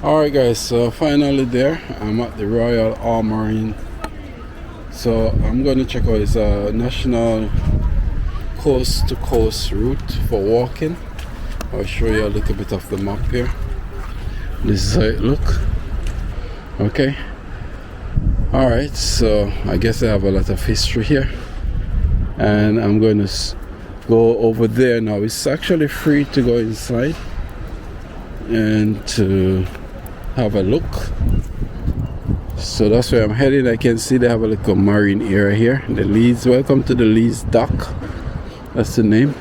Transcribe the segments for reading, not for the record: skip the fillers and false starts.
Alright guys, so finally there. I'm at the Royal Armouries. So I'm going to check out this national coast to coast route for walking. I'll show you a little bit of the map here. This is how it look. Okay. Alright, so I guess I have a lot of history here. And I'm going to go over there now. It's actually free to go inside and to have a look. So that's where I'm heading. I can see they have a little marine area here. The Leeds, welcome to the Leeds dock. That's the name.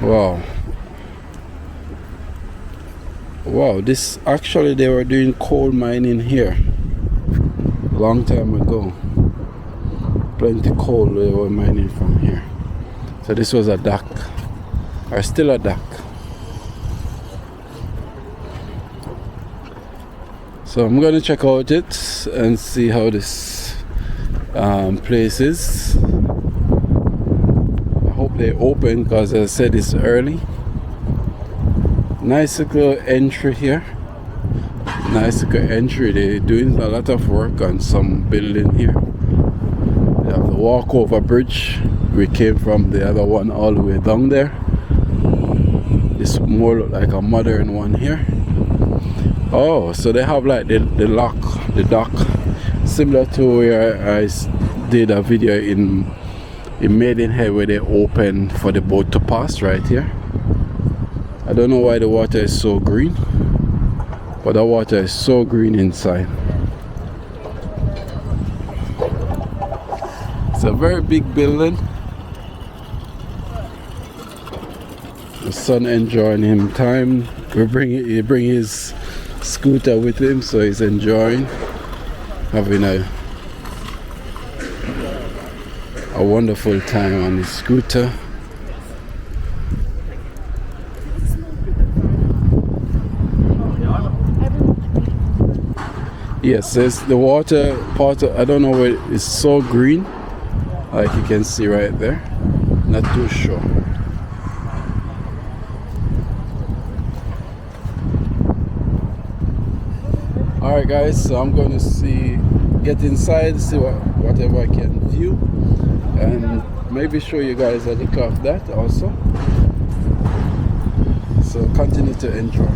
Wow. Wow, this actually they were doing coal mining here a long time ago. Plenty coal they were mining from here. So this was a dock, or still a dock. So I'm gonna check out it and see how this place is. I hope they open because I said it's early. Nice little entry here. Nice little entry. They're doing a lot of work on some building here. They have the walkover bridge. We came from the other one all the way down there. This more look like a modern one here. Oh, so they have like the dock, similar to where I did a video in Maidenhead where they open for the boat to pass right here. I don't know why the water is so green, but the water is so green inside. It's a very big building. The son enjoying him time. He bring his scooter with him, so he's enjoying having a wonderful time on his scooter. Yes, there's the water part. I don't know where it's so green, like you can see right there. Not too sure. Alright guys, so I'm going to get inside, see whatever I can view, and maybe show you guys a look of that also. So continue to enjoy.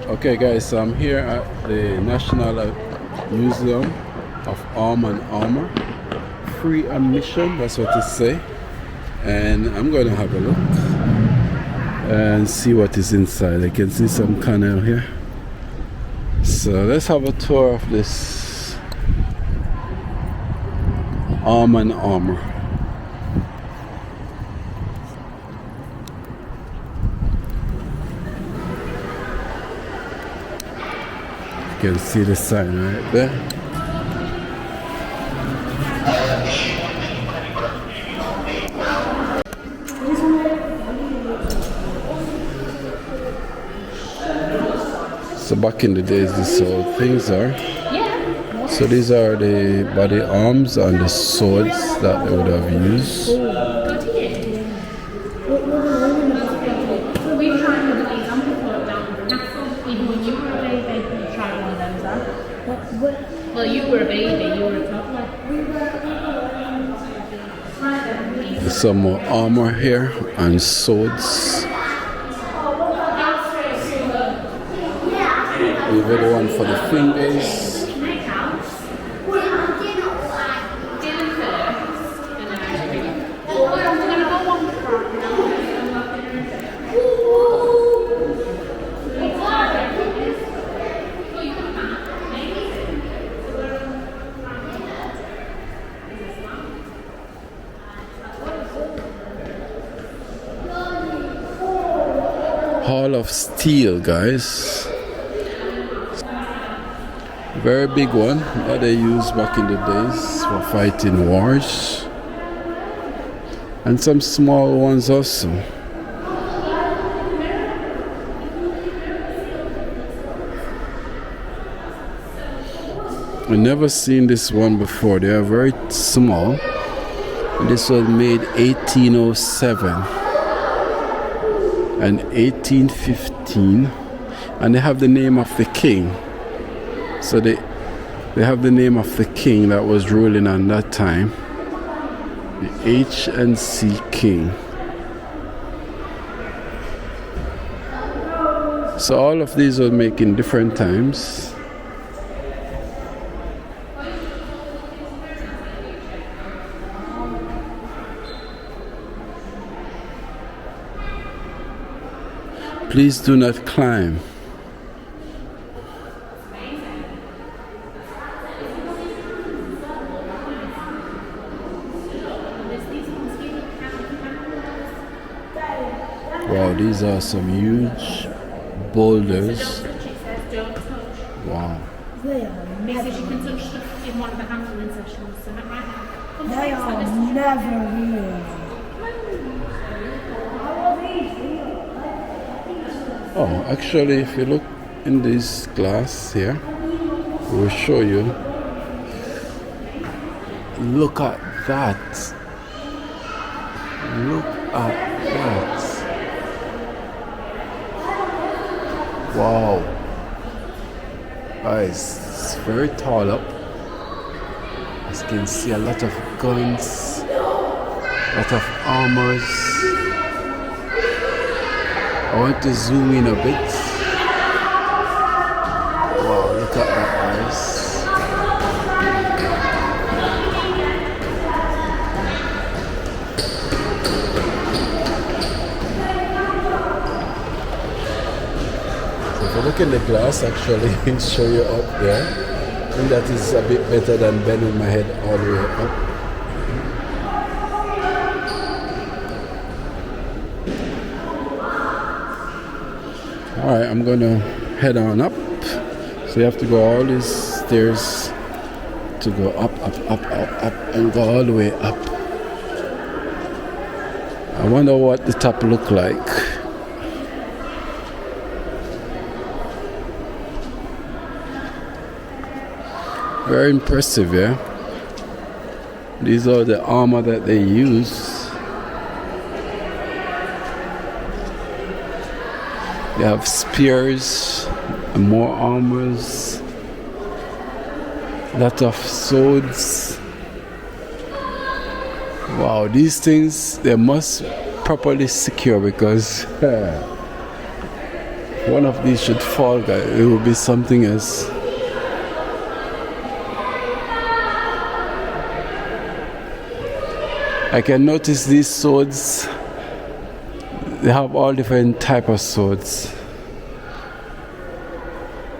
Okay guys, so I'm here at the National Museum of Arm and Armour. Free admission, that's what it say. And I'm going to have a look and see what is inside. I can see some canal here. So let's have a tour of this Arm and Armour. You can see the sign right there. So back in the days, this is how things are. So these are the body arms and the swords that they would have used. Well, you were a baby, you were a toddler. There's some more armor here and swords. We have the one for the fingers. Hall of Steel, guys. Very big one that they used back in the days for fighting wars. And some small ones also. I've never seen this one before. They are very small. This was made 1807. and 1815, and they have the name of the king. So they have the name of the king that was ruling on that time, the H&C king. So all of these were made in different times. Please do not climb. Wow, these are some huge boulders. Wow. Because you can touch stuff in one of the handling sessions. So that might happen. They are never real. Oh, actually, if you look in this glass here, we'll show you. Look at that. Look at that. Wow. It's very tall up. As you can see, a lot of guns, a lot of armors. I want to zoom in a bit. Wow, look at that ice. So if you look in the glass, actually, it show you up there. I think that is a bit better than bending my head all the way up. Alright, I'm gonna head on up. So you have to go all these stairs to go up, and go all the way up. I wonder what the top look like. Very impressive, yeah? These are the armor that they use. They have spears and more armors, a lot of swords. Wow, these things, they must properly secure, because one of these should fall, guys, it will be something else. I can notice these swords. They have all different type of swords.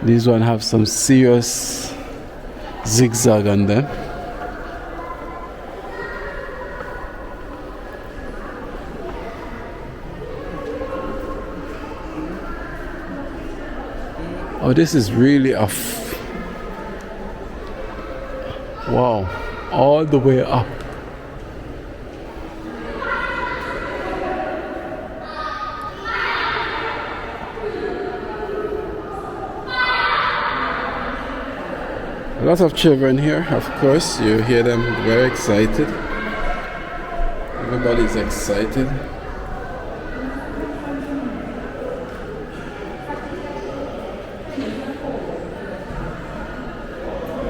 These one have some serious zigzag on them. Oh, this is really wow, all the way up. A lot of children here, of course. You hear them very excited. Everybody's excited.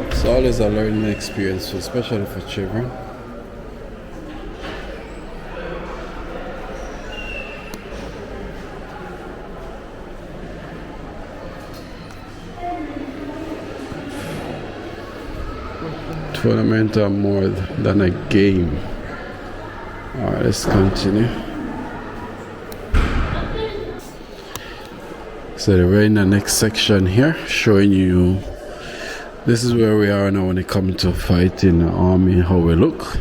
It's always a learning experience, especially for children. Tournament are more than a game. Alright, let's continue. So we're in the next section here, showing you this is where we are now when it comes to fighting the army, how we look.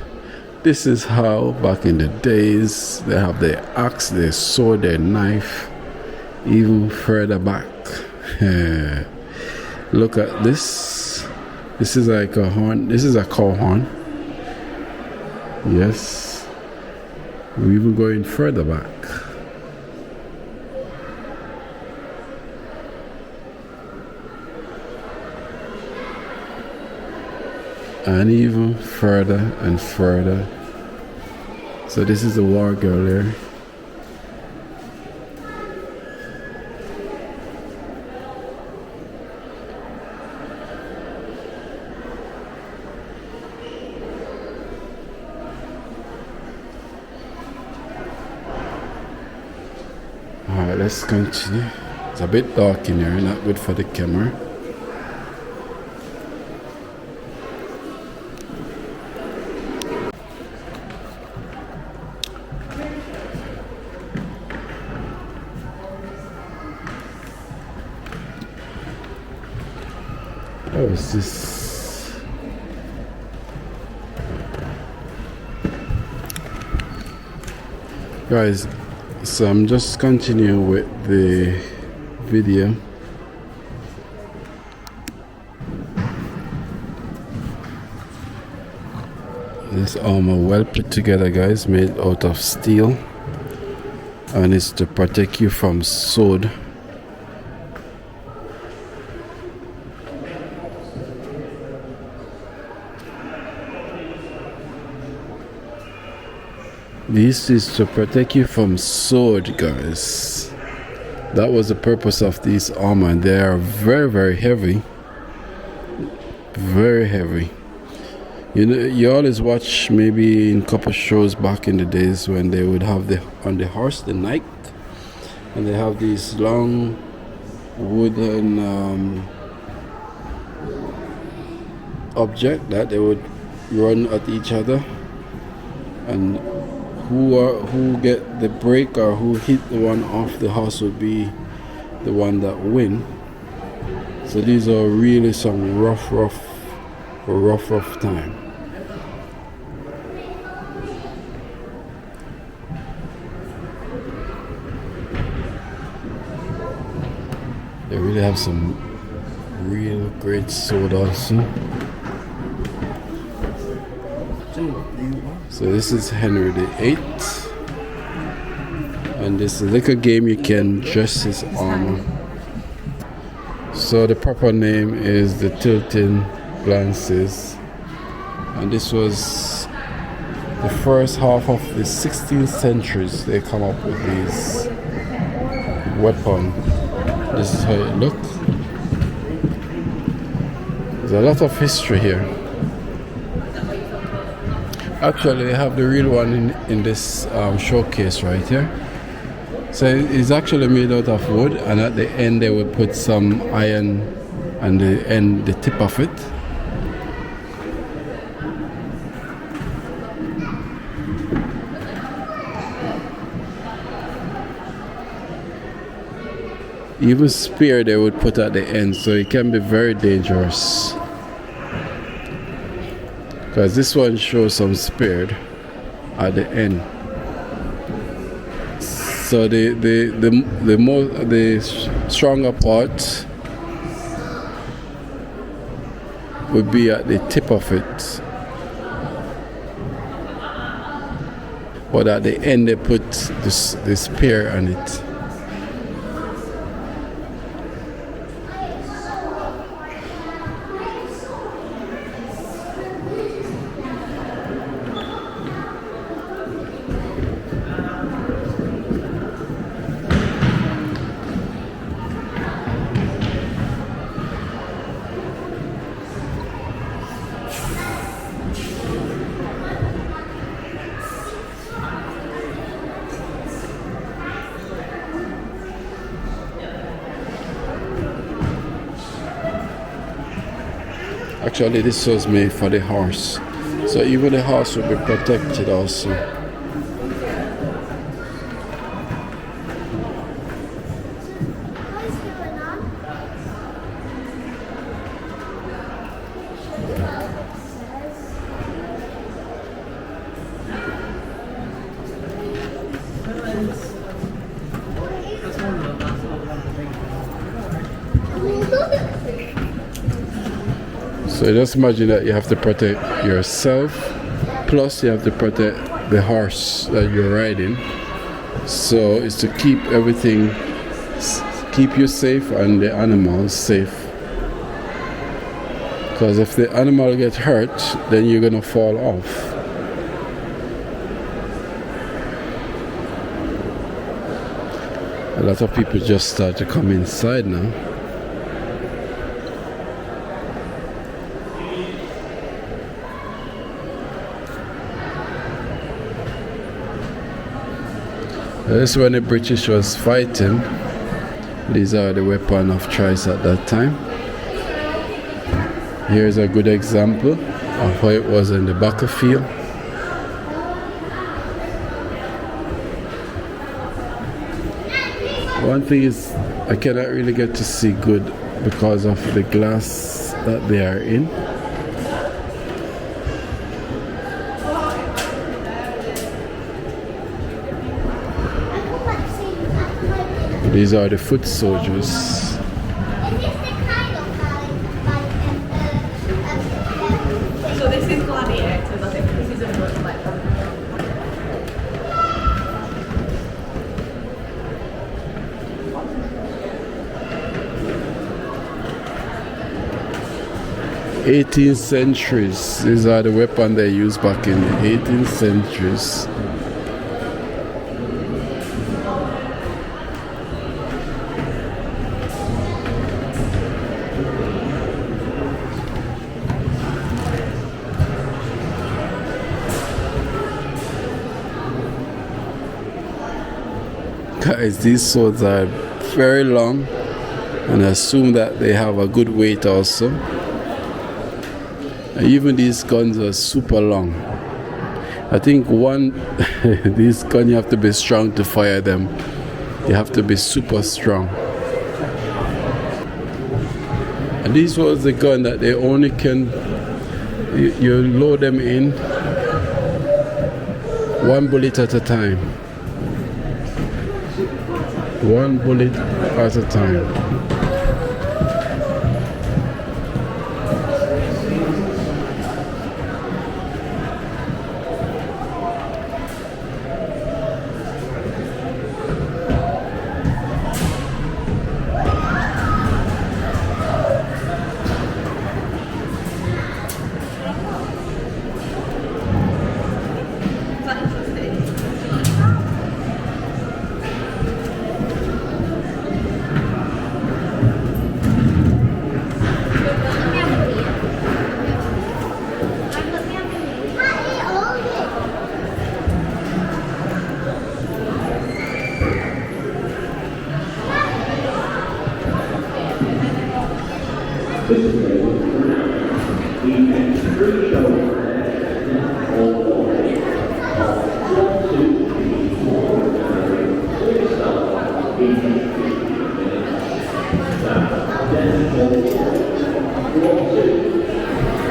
This is how back in the days they have their axe, their sword, their knife, even further back. Look at this. This is like a horn. This is a cow horn. Yes. We're even going further back. And even further and further. So this is the war girl here. Alright, let's continue. It's a bit dark in here, not good for the camera. What is this? Guys, so I'm just continuing with the video. This armor well put together, guys, made out of steel, and it's to protect you from sword. This is to protect you from sword, guys. That was the purpose of these armor, and they are very, very heavy. Very heavy. You know, you always watch maybe in couple shows back in the days when they would have on the horse the knight, and they have these long wooden object that they would run at each other, and who get the break or who hit the one off the horse would be the one that win. So these are really some rough time. They really have some real great sword also. So this is Henry VIII, and this is like a game you can dress his armor. So the proper name is the Tilting Lances, and this was the first half of the 16th centuries they come up with these weapons. This is how it looks. There's a lot of history here. Actually, they have the real one in this showcase right here. So it's actually made out of wood, and at the end they would put some iron on the tip of it. Even spear they would put at the end, so it can be very dangerous. Because this one shows some spear at the end. So the stronger part would be at the tip of it, but at the end they put the spear on it. Actually, this was made for the horse, so even the horse will be protected also. So just imagine that you have to protect yourself, plus you have to protect the horse that you're riding. So it's to keep everything, keep you safe and the animals safe. Because if the animal gets hurt, then you're gonna fall off. A lot of people just start to come inside now. This is when the British was fighting. These are the weapons of choice at that time. Here's a good example of how it was in the battlefield. One thing is I cannot really get to see good because of the glass that they are in. These are the foot soldiers. So this is gladiators, I think this is a much better. 18th centuries. These are the weapons they used back in the 18th centuries. Guys, these swords are very long, and I assume that they have a good weight also. And even these guns are super long. I think these guns, you have to be strong to fire them. You have to be super strong. And this was the gun that they only can, you load them in one bullet at a time. One bullet at a time.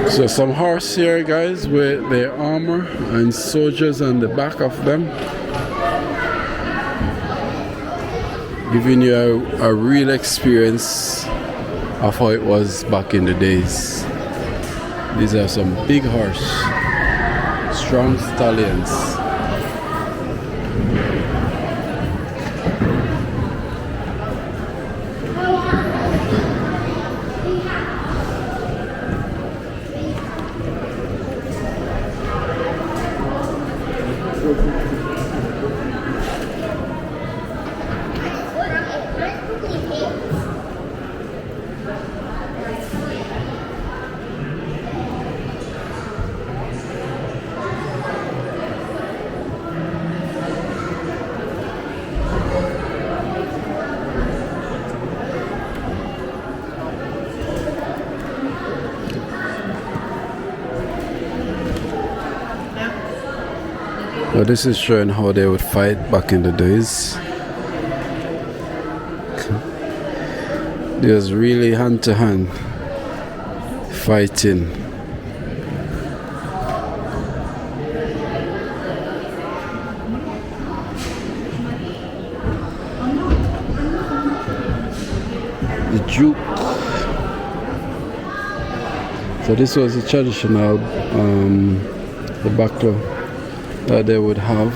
So some horse here, guys, with their armor and soldiers on the back of them, giving you a real experience of how it was back in the days. These are some big horse, strong stallions. So this is showing how they would fight back in the days. It was really hand to hand fighting. The juke. So this was the traditional the battle that they would have.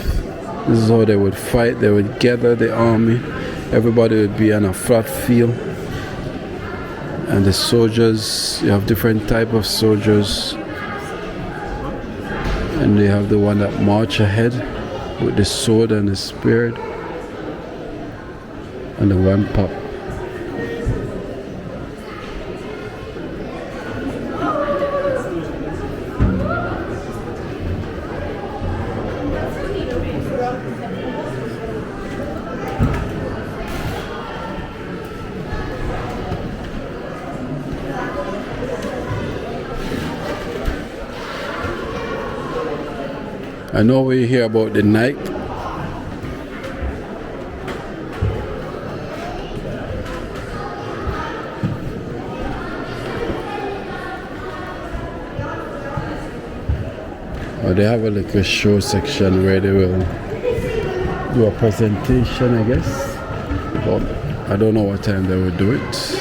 This is how they would fight. They would gather the army. Everybody would be on a flat field. And the soldiers, you have different type of soldiers. And they have the one that march ahead with the sword and the spear and the one pop. I know we hear about the Nike. Or they have a little show section where they will do a presentation, I guess. But I don't know what time they will do it.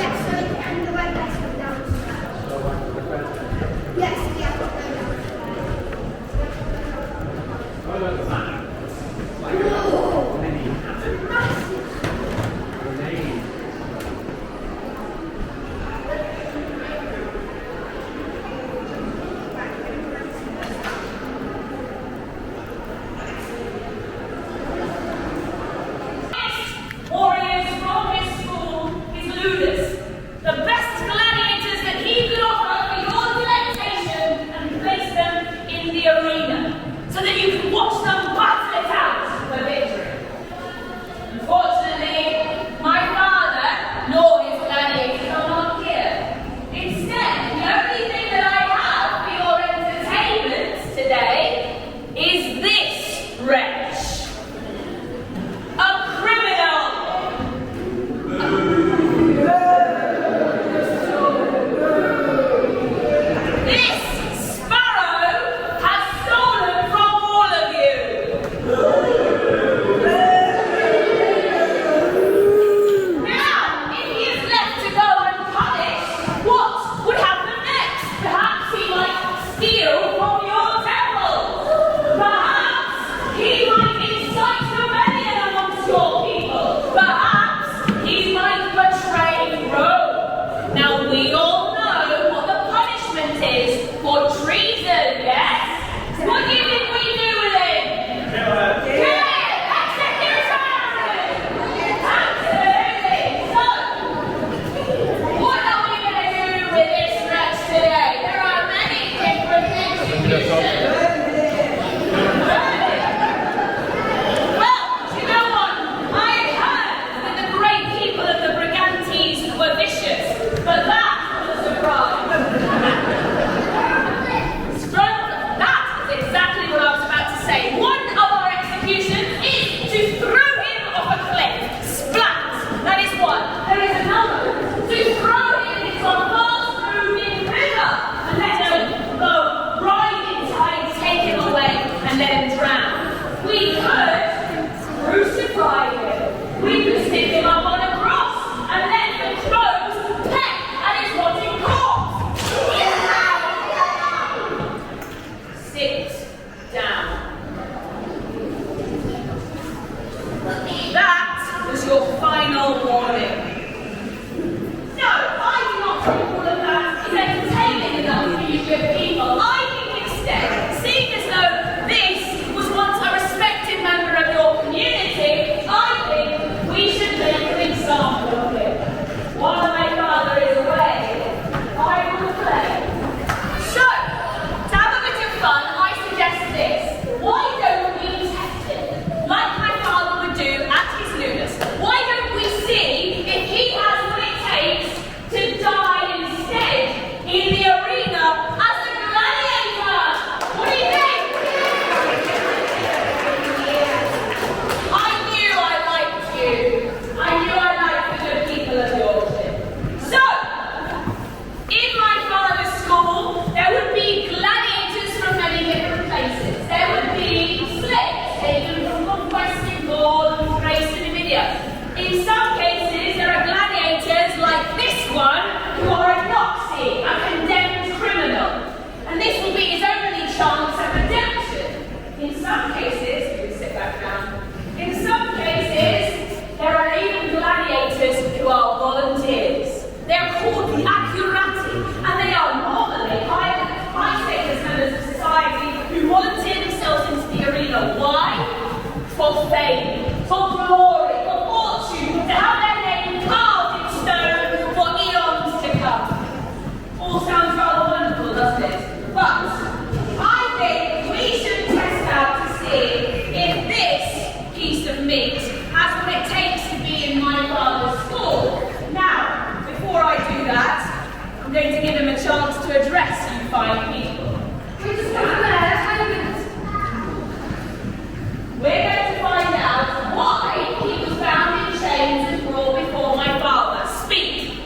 We're going to find out why he was found in chains and brought before my father. Speak!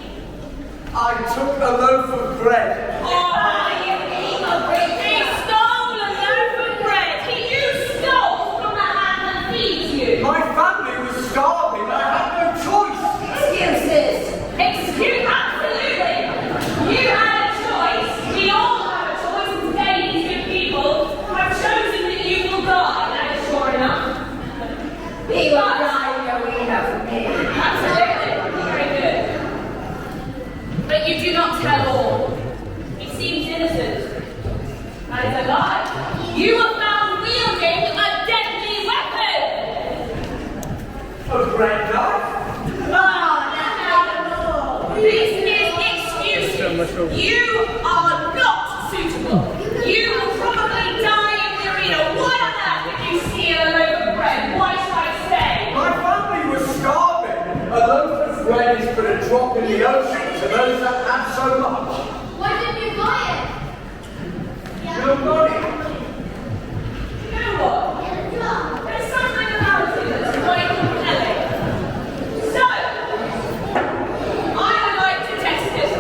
I took a loaf of bread. Oh, you evil beast! He stole a loaf of bread! You stole from the hand that feeds you! My family was starving. I had no choice. Excuses! Excuse, absolutely! You had a choice. We all have a choice. And today these good people have chosen that you will die. That is sure enough. He will die no enough for me. Absolutely. Very good. But you do not tell all. He seems innocent. That is a lie. You were found wielding a deadly weapon. A bread knife? This is excuses. You are not suitable. You will probably die in the arena. Why on earth did you steal a loaf of bread? Why should I say? My family was starving. A loaf of bread is but a drop in the ocean to those that have so much. Why didn't you buy it? No money. You know what? There's something about it that's quite compelling. So, I would like to test it.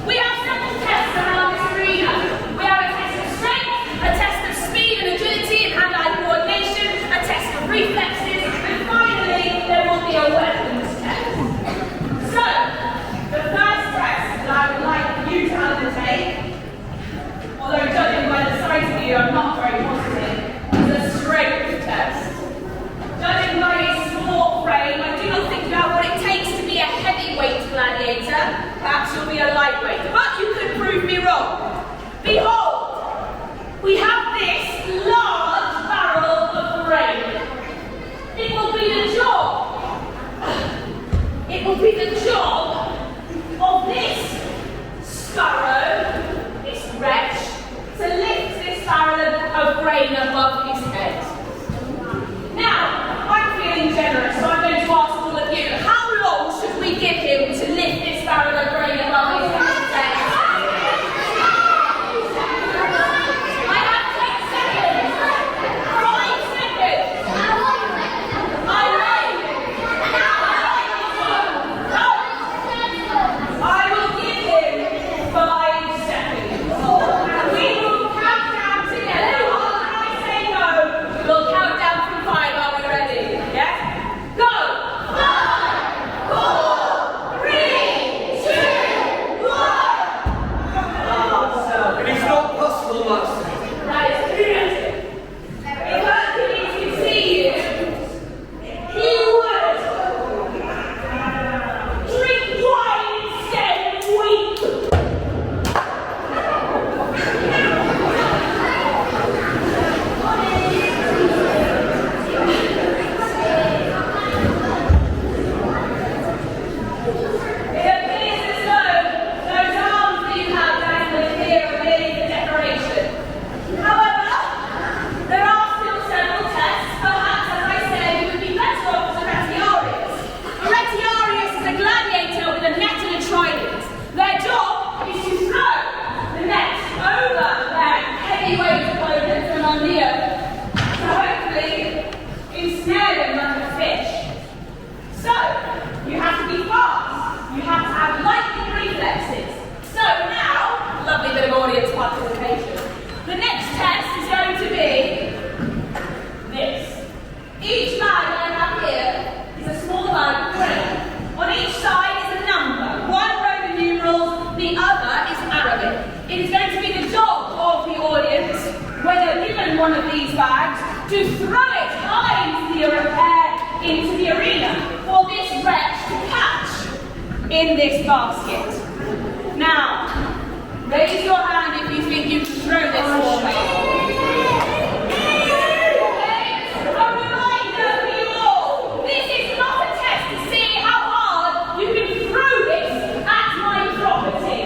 We have several tests around this arena. We have a test of strength, a test of speed and agility and hand-eye coordination, a test of reflexes, and finally, there will be a weapons test. So, the first test that I would like you to undertake, although judging by the size of you, I'm not very positive, is a strength test. Judging by his small frame, I do not think you have what it takes to be a heavyweight gladiator. Perhaps you'll be a lightweight, but you could prove me wrong. Behold, we have this large barrel of grain. It will be the job. It will be the job of this sparrow, this wretch, to lift this barrel of grain above his head. Now, I'm feeling generous, so I'm going to ask all of you, how long should we give him to lift this barrel of grain above his head? I have 10 seconds. 5 seconds. I wait. I will give him 5 seconds. And we will count down together. After I say go, we'll count down from 5. Are we ready? Yes? Go! 5, 4, 3, 2, 1. It is not possible, master. That is lunatic. If Hercules could see you, he would drink wine instead and weep. It appears as though those arms that you have dangling here are merely for decoration. However, there are still several tests. Perhaps, as I said, you would be better off as a retiarius. A retiarius is a gladiator with a net and a trident. Their job is to throw the net over their heavyweight opponent from on the earth to hopefully ensnare them like a fish. So, you have to be fast. You have to have lightning reflexes. So now, lovely bit of audience participation. The next test is going to be this. Each bag I have here is a small bag of grain. On each side is a number. One Roman numerals, the other is Arabic. It is going to be the job of the audience, when they're given one of these bags, to throw it high into the arena for this wretch to catch in this basket. Now, raise your hand if you think you can throw this for me. A reminder for you all, this is not a test to see how hard you can throw this at my property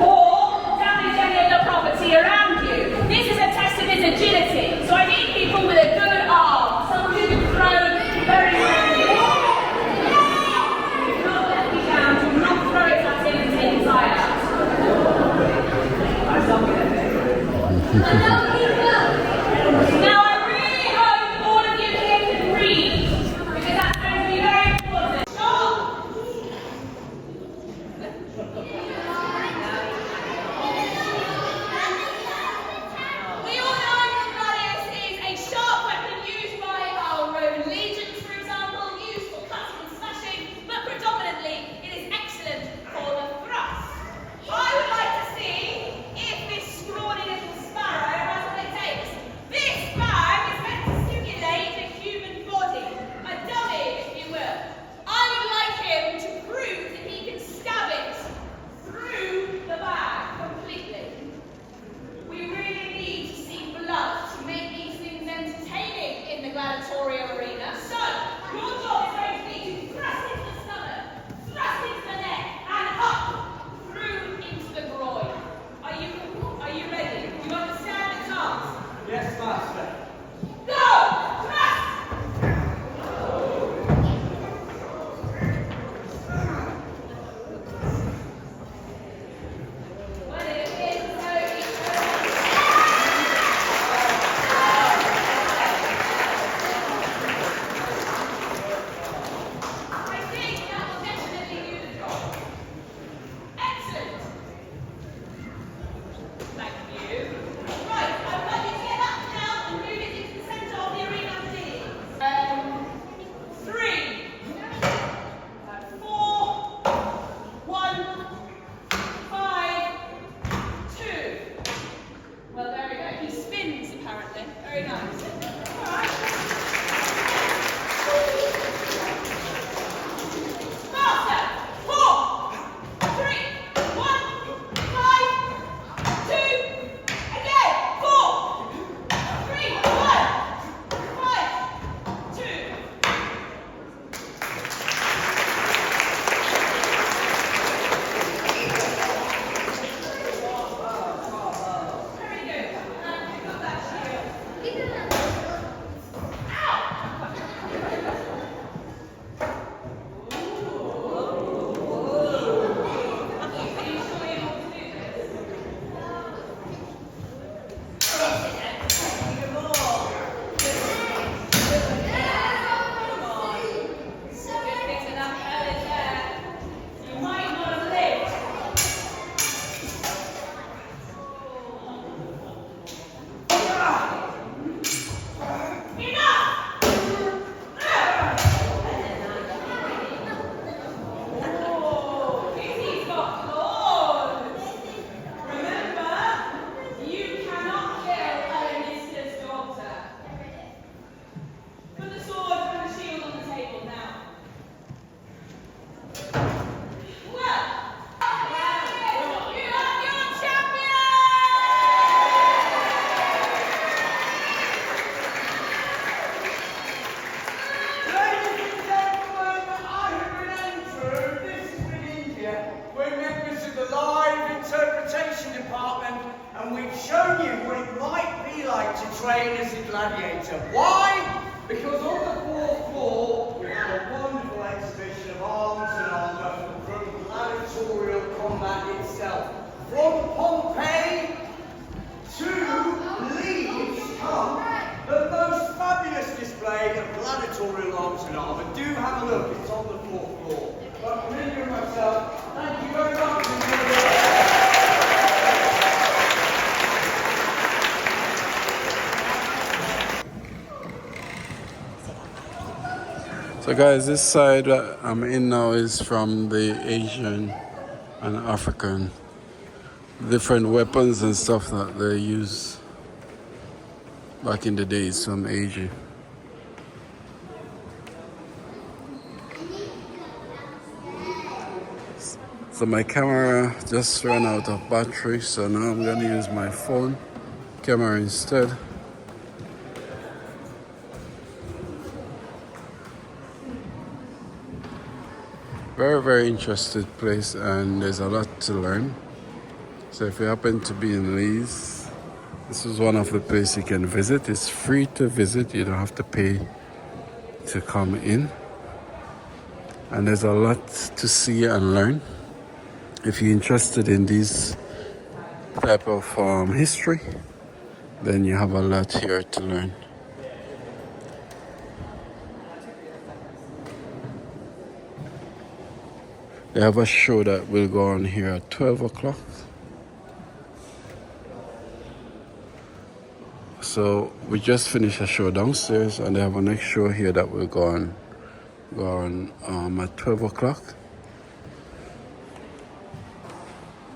or damage any of the property around you. This is a test of his agility, so I need people with a good arm, someone who can throw very rapidly. Do not let me down, do not throw it at him and take his eye out. I'm not going to shown you what it might be like to train as a gladiator. Why? Because on the fourth floor, we have a wonderful exhibition of arms and armour from gladiatorial combat itself. From Pompeii to Leeds come the most fabulous display of gladiatorial arms and armour. Do have a look, it's on the fourth floor. But Linda and myself, thank you very much. So guys, this side that I'm in now is from the Asian and African different weapons and stuff that they use back in the days from Asia. So my camera just ran out of battery, so now I'm gonna use my phone camera instead. Very interesting place, and there's a lot to learn. So if you happen to be in Leeds, this is one of the places you can visit. It's free to visit, you don't have to pay to come in. And there's a lot to see and learn. If you're interested in this type of history, then you have a lot here to learn. They have a show that will go on here at 12 o'clock. So we just finished a show downstairs, and they have a next show here that will go on at 12 o'clock.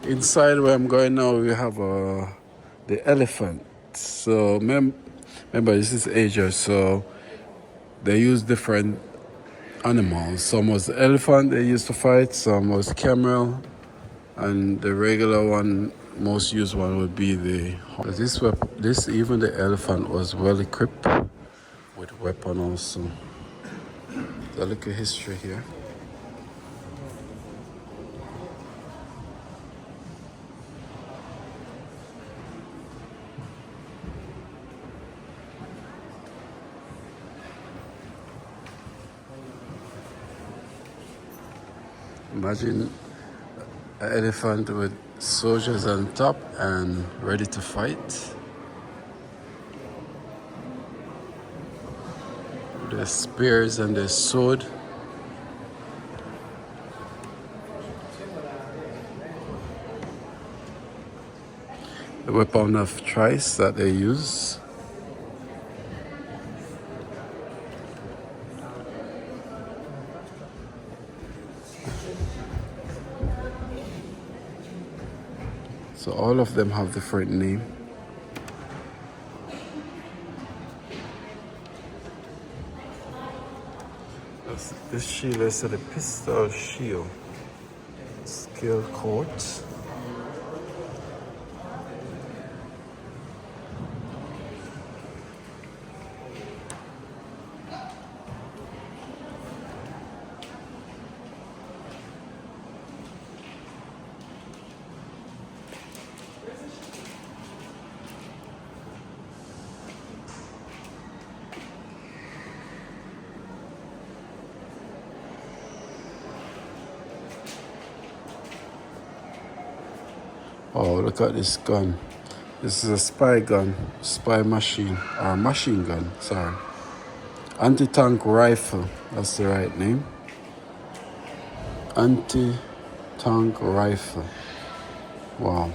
Inside where I'm going now, we have the elephant. So remember, this is Asia, so they use different animals. Some was the elephant they used to fight, some was camel, and the regular one, most used one would be the horse. This even the elephant was well equipped with weapon also. So look at history here. Imagine an elephant with soldiers on top and ready to fight. Their spears and their sword. The weapon of choice that they use. So all of them have different name. This shield is the pistol shield. Scale coat. Oh, look at this gun. This is a spy gun, spy machine, or machine gun, sorry. Anti-tank rifle, that's the right name. Anti-tank rifle. Wow.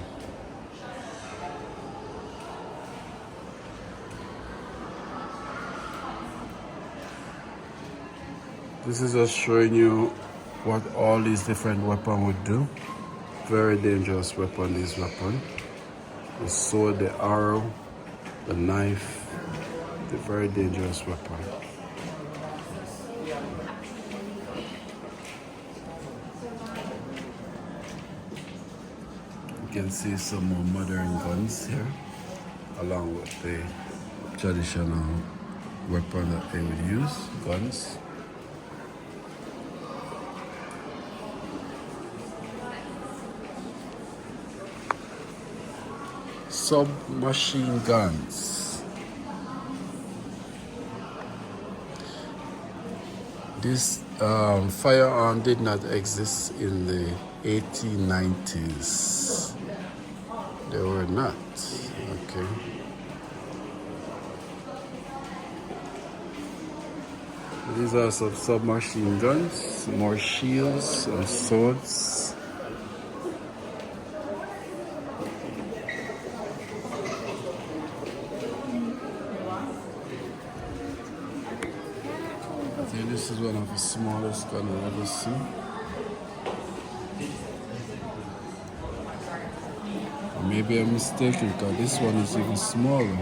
This is just showing you what all these different weapons would do. Very dangerous weapon, this weapon. The sword, the arrow, the knife, the very dangerous weapon. You can see some more modern guns here, along with the traditional weapon that they would use, guns. submachine guns. This firearm did not exist in the 1890s. They were not. Okay. These are some submachine guns, more shields and swords. I think this is one of the smallest guns I've ever seen. Or maybe I'm mistaken because this one is even smaller.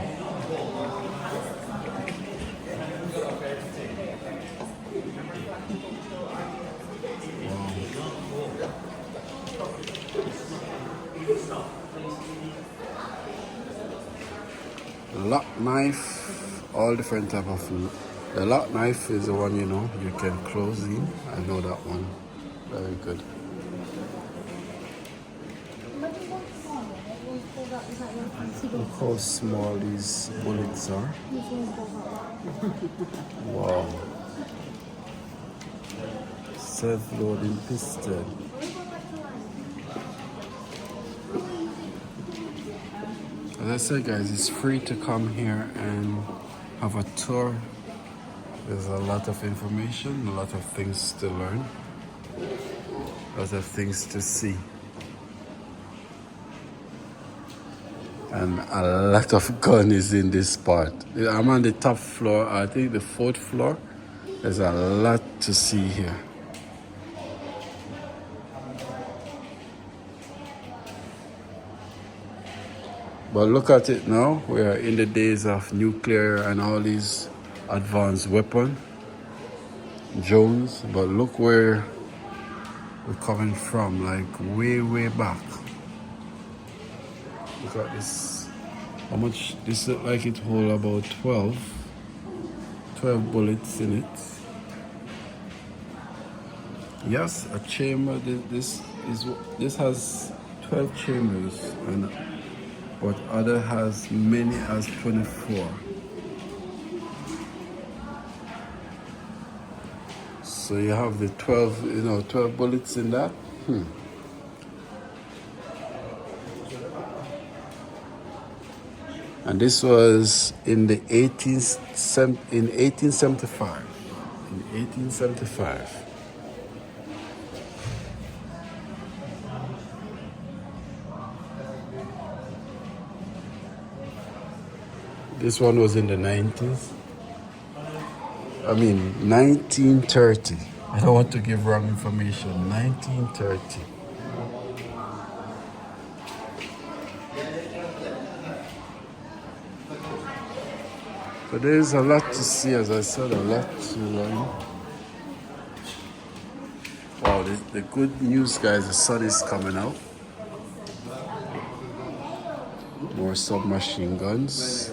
Lock knife, all different type of. The lock knife is the one you know you can close in. I know that one. Very good. Look how small these bullets are. Wow. Self-loading pistol. As I said, guys, it's free to come here and have a tour. There's a lot of information, a lot of things to learn, a lot of things to see, and a lot of gun is in this part. I'm on the top floor, I think the 4th floor. There's a lot to see here. But look at it now. We are in the days of nuclear and all these advanced weapons, drones. But look where we're coming from, like way, way back. Look at this. How much? This looks like it holds about 12 bullets in it. Yes, a chamber. This has 12 chambers, and but other has many as 24. So you have the 12, 12 bullets in that. And this was in the 1875. In 1875. This one was in the 90s. I mean, 1930. I don't want to give wrong information. 1930. But there's a lot to see, as I said, a lot to learn. Wow, the good news, guys, the sun is coming out. More submachine guns.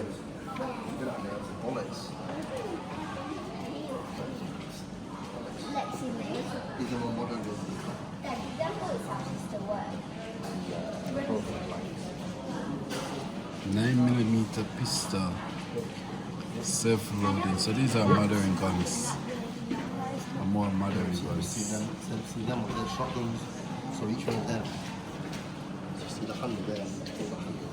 .9mm pistol, self-loading. So these are modern guns. More modern guns. See them with their shotguns. So each one of them. You see the handle there and the handle.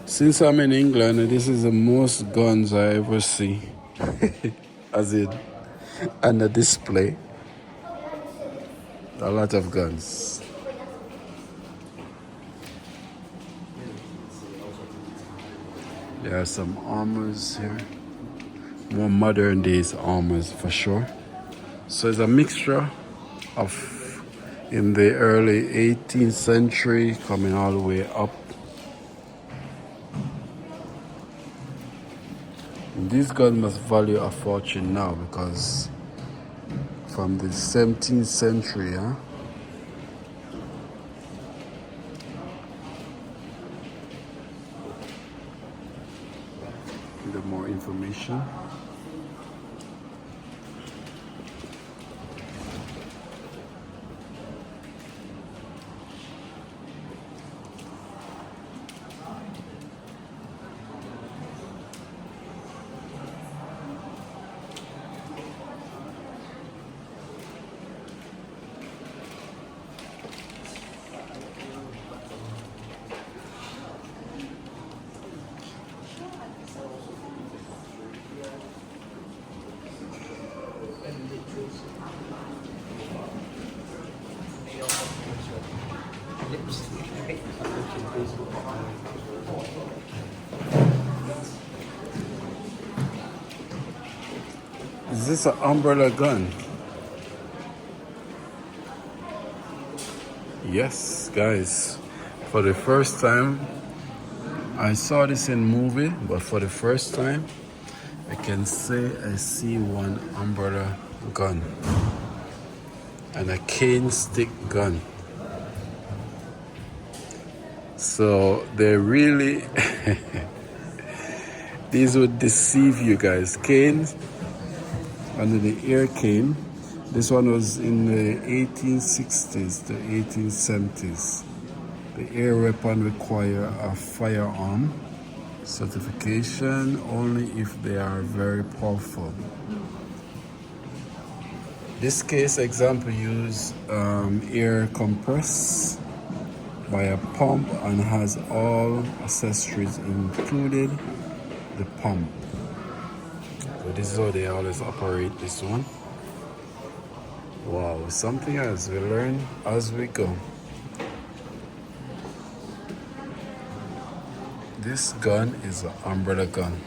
Since I'm in England, this is the most guns I ever see. As in, on the display. A lot of guns. There are some armors here. More modern days armors for sure. So it's a mixture of in the early 18th century coming all the way up. This gun must value a fortune now because from the 17th century, huh? more information. Is this an umbrella gun? Yes, guys. For the first time, I saw this in movie, but for the first time, I can say I see one umbrella gun and a cane stick gun. So they really, these would deceive you guys. Canes under the air cane. This one was in the 1860s to 1870s. The air weapon require a firearm certification only if they are very powerful. This case example use air compressed by a pump and has all accessories included the pump. So this is how they always operate this one. Wow, something else we learn as we go. This gun is an umbrella gun.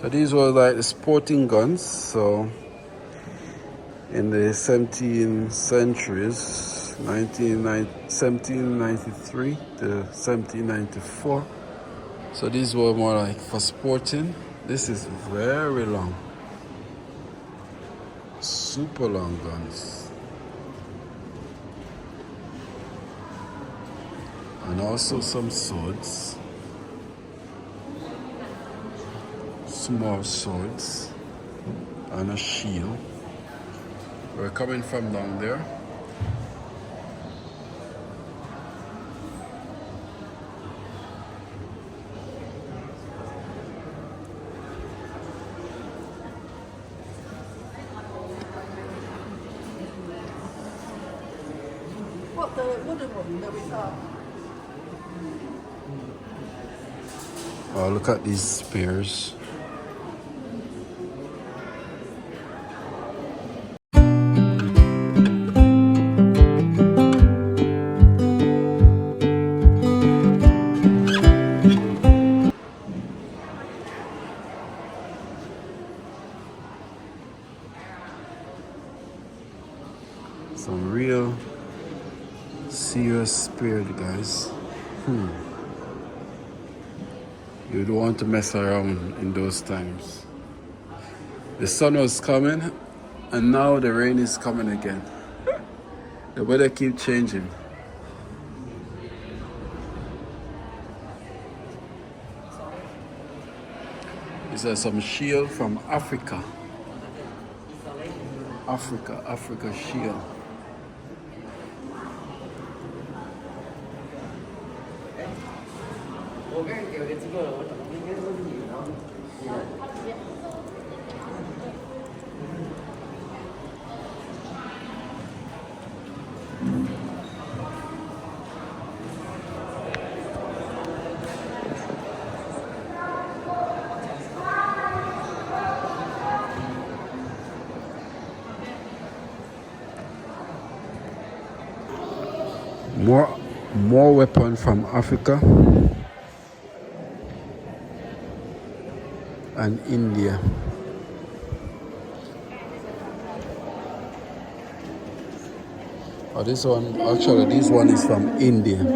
So these were like the sporting guns. So in the 17th centuries, 1793 to 1794. So these were more like for sporting. This is very long, super long guns. And also some swords. Small swords and a shield. We're coming from down there. What, the wooden one that we saw? Oh, look at these spears. Some real serious spear, guys. You'd want to mess around in those times. The sun was coming and now the rain is coming again. The weather keeps changing. These are some shield from Africa. Africa shield. More weapon from Africa and India. Oh, this one, actually, this one is from India. That's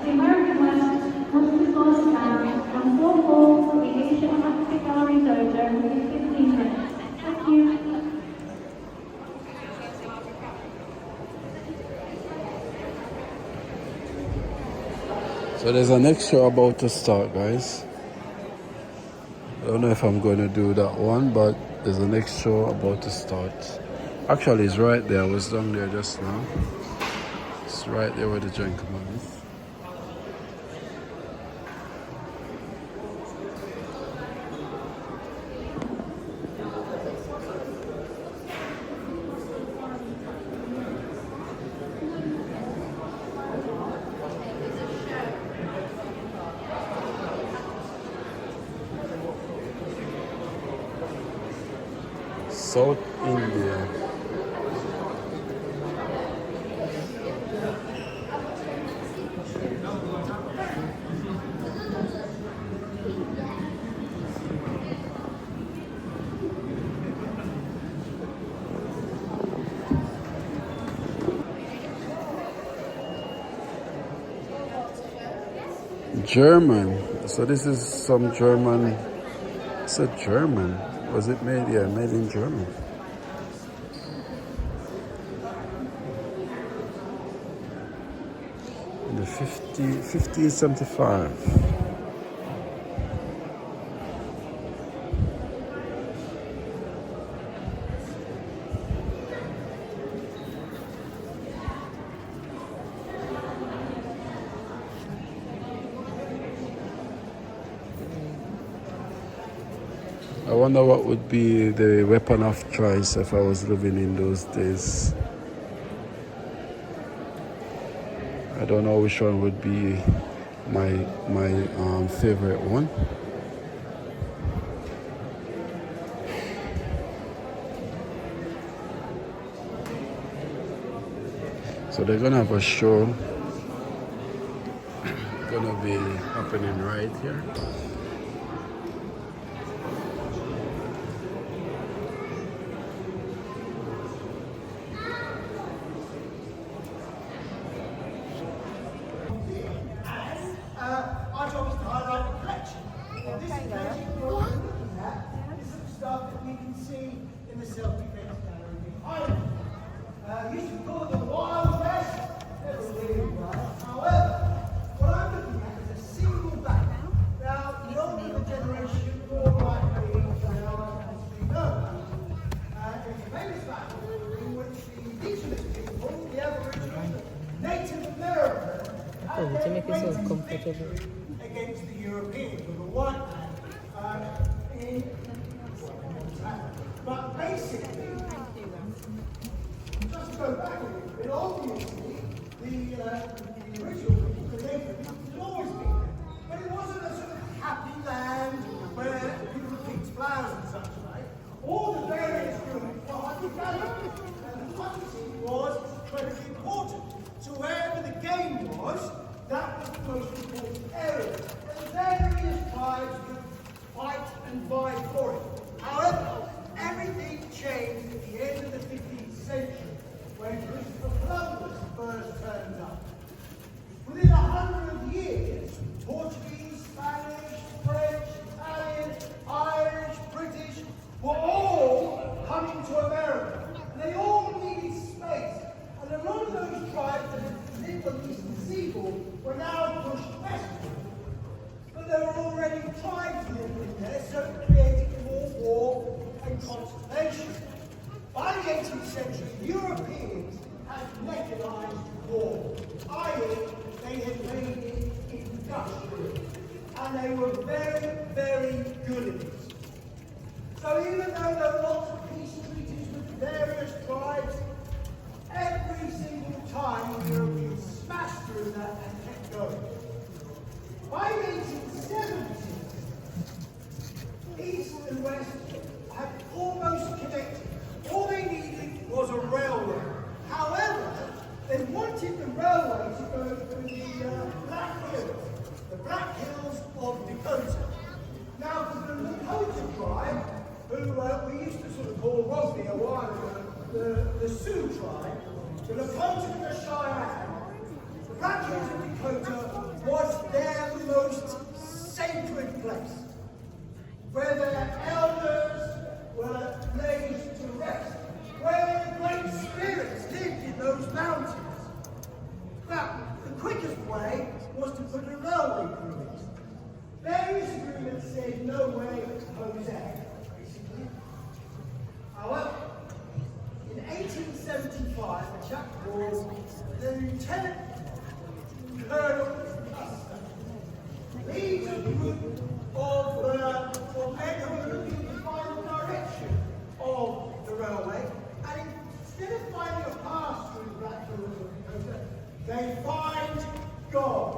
the American West, Muslim Boston from 4-4 for the Asia Pacific Gallery Dojo within 15 minutes. Thank you. So there's an extra about to start, guys. I don't know if I'm going to do that one, but there's an extra about to start. Actually, it's right there. I was down there just now. It's right there where the gentleman is. South India. German. So this is some German. It's a German. Was it made? Yeah, made in Germany. In the 1575. I wonder what would be the weapon of choice if I was living in those days. I don't know which one would be my favorite one. So they're gonna have a show. Gonna be happening right here. Our job is to highlight the collection. This collection we're looking at is some stuff that we can see in the self-defense gallery behind us. Used to call it the Wild West. Never really was. However, what I'm looking at is a single back. Now, the older the generation, the more likely they are to know. It's a famous battle in which the indigenous people, the Aboriginal, Native American, to make yourself comfortable. Against the Europeans with a white man but basically, just to go back a little bit, obviously the original people, the natives, had always been there. But it wasn't a sort of happy land where people picked flowers and such like. All the various groups were hunting together, and the hunting was incredibly important. So wherever the game was, that was the most important area. And various tribes would fight and vie for it. However, everything changed at the end of the 15th century when Christopher Columbus first turned up. Within 100 years, Portuguese, Spanish, French, Italian, Irish, British were all coming to America. And they all needed space. And a lot of those tribes that lived on the eastern seaboard were now pushed westward. But there were already tribes living in there, so it created more war and consternation. By the 18th century, Europeans had mechanized war, i.e., they had made it industrial, and they were very, very good at it. So even though there were lots of peace treaties with various tribes, every single time the Europeans smashed through that and kept going. By the 1870s, East and West had almost connected. All they needed was a railway. However, they wanted the railway to go through the Black Hills. The Black Hills was me a while ago, the Sioux tribe, the Lakota and the Cheyenne, the Black Hills of Dakota was their most sacred place, where their elders were laid to rest, where the great spirits lived in those mountains. Now, the quickest way was to put a railway through it. Various agreements said no way Jose, basically. However, in 1875, a chap called the Lieutenant Colonel leads a group of men who were looking to find the direction of the railway, and instead of finding a path through the Black Hills of Dakota, they find God.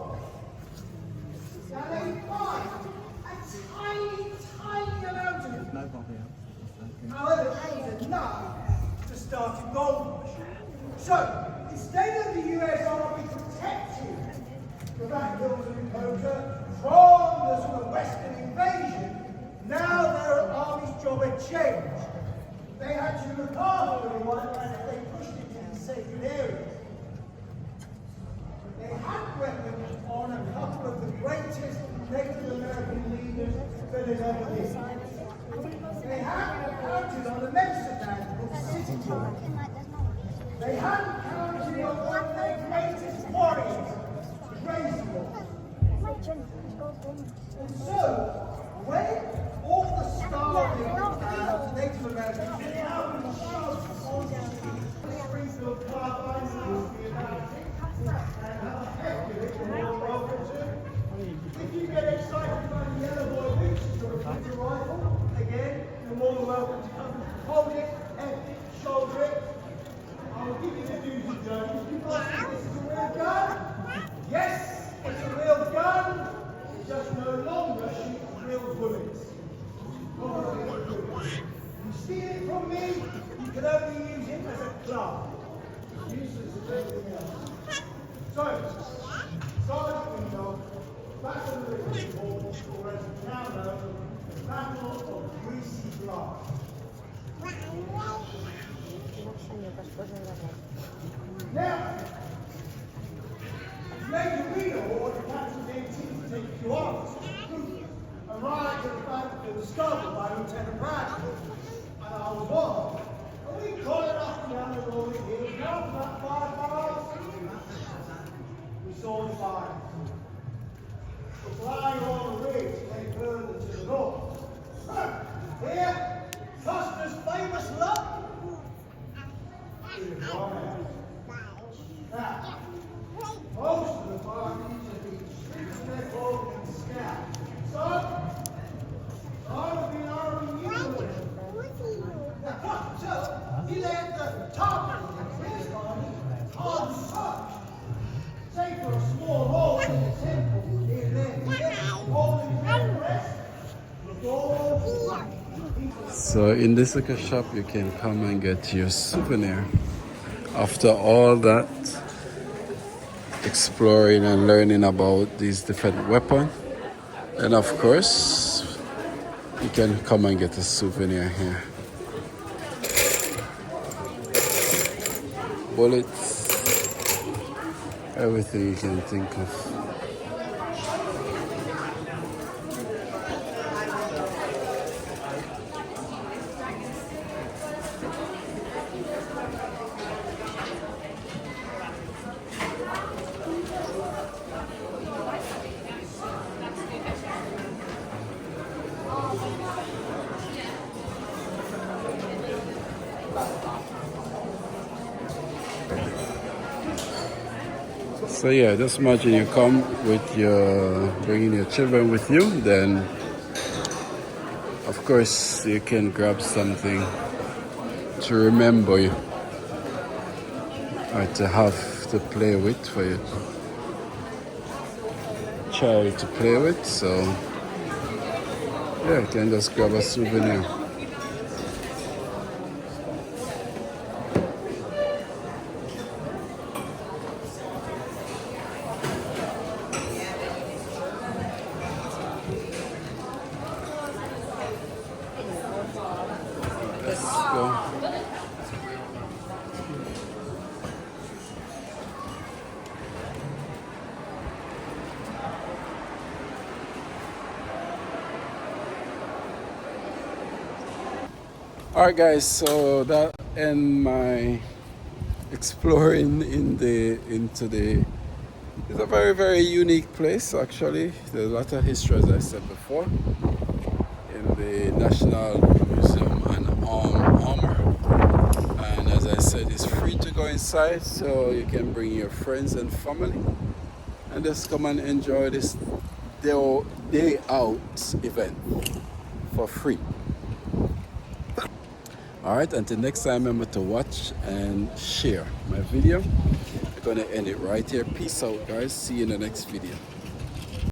Now they find a tiny, tiny amount of it. However, it ain't enough to start a gold rush. So, instead of the US Army protecting the Black Hills of Dakota from the sort of Western invasion, now their army's job had changed. They had to look after everyone and they pushed it to these sacred areas. They had weapons on a couple of the greatest Native American leaders that had ever lived. They hadn't counted on a medicine man called City Boy. They hadn't counted on one of their greatest warriors, Crazy Boy. And so, when all the starving Native Americans came out and shoved on the Springfield carbines and about it, and how heck of it, you're all welcome to. If you get excited by the yellow boy witches or a future rifle, again, you're more than welcome to come and hold it, and shoulder it. I'll give you the do's and don'ts. You might think this is a real gun. Yes, it's a real gun. It just no longer shoots real bullets. You steal it from me, you can only use it as a club. Useless as everything else. So, Sergeant Window, back on the British War, or as we now know, the Battle of Greasy Grass. Now, Major Reno ordered Captain 18 to take a few arms, arrived at the battlefield was started by Lieutenant Bradley, and I was one. And we got it up and down the rolling hills, now about 5 miles. We saw the fire. The flying on the ridge lay further to the north. Here, Custer's famous luck. Now, most of the farmers have been stripped their home and scalped. So, I have been arming you. Now, Custer himself, he led the target of his army hard and touch. Save for a small hole in the temple, he led the holding the rest. So in this liquor shop you can come and get your souvenir. After all that exploring and learning about these different weapons, and of course you can come and get a souvenir here. Bullets, everything you can think of. So yeah, just imagine you come with bringing your children with you, then of course you can grab something to remember you or to have to play with for your child to play with. So yeah, you can just grab a souvenir. go. Alright guys, so that end my exploring into the it's a very unique place actually. There's a lot of history, as I said before, in the National Museum and Armoury. And as I said, it's free to go inside, so you can bring your friends and family and just come and enjoy this day out event for free. Alright, until next time, remember to watch and share my video. I'm gonna end it right here. Peace out guys, see you in the next video.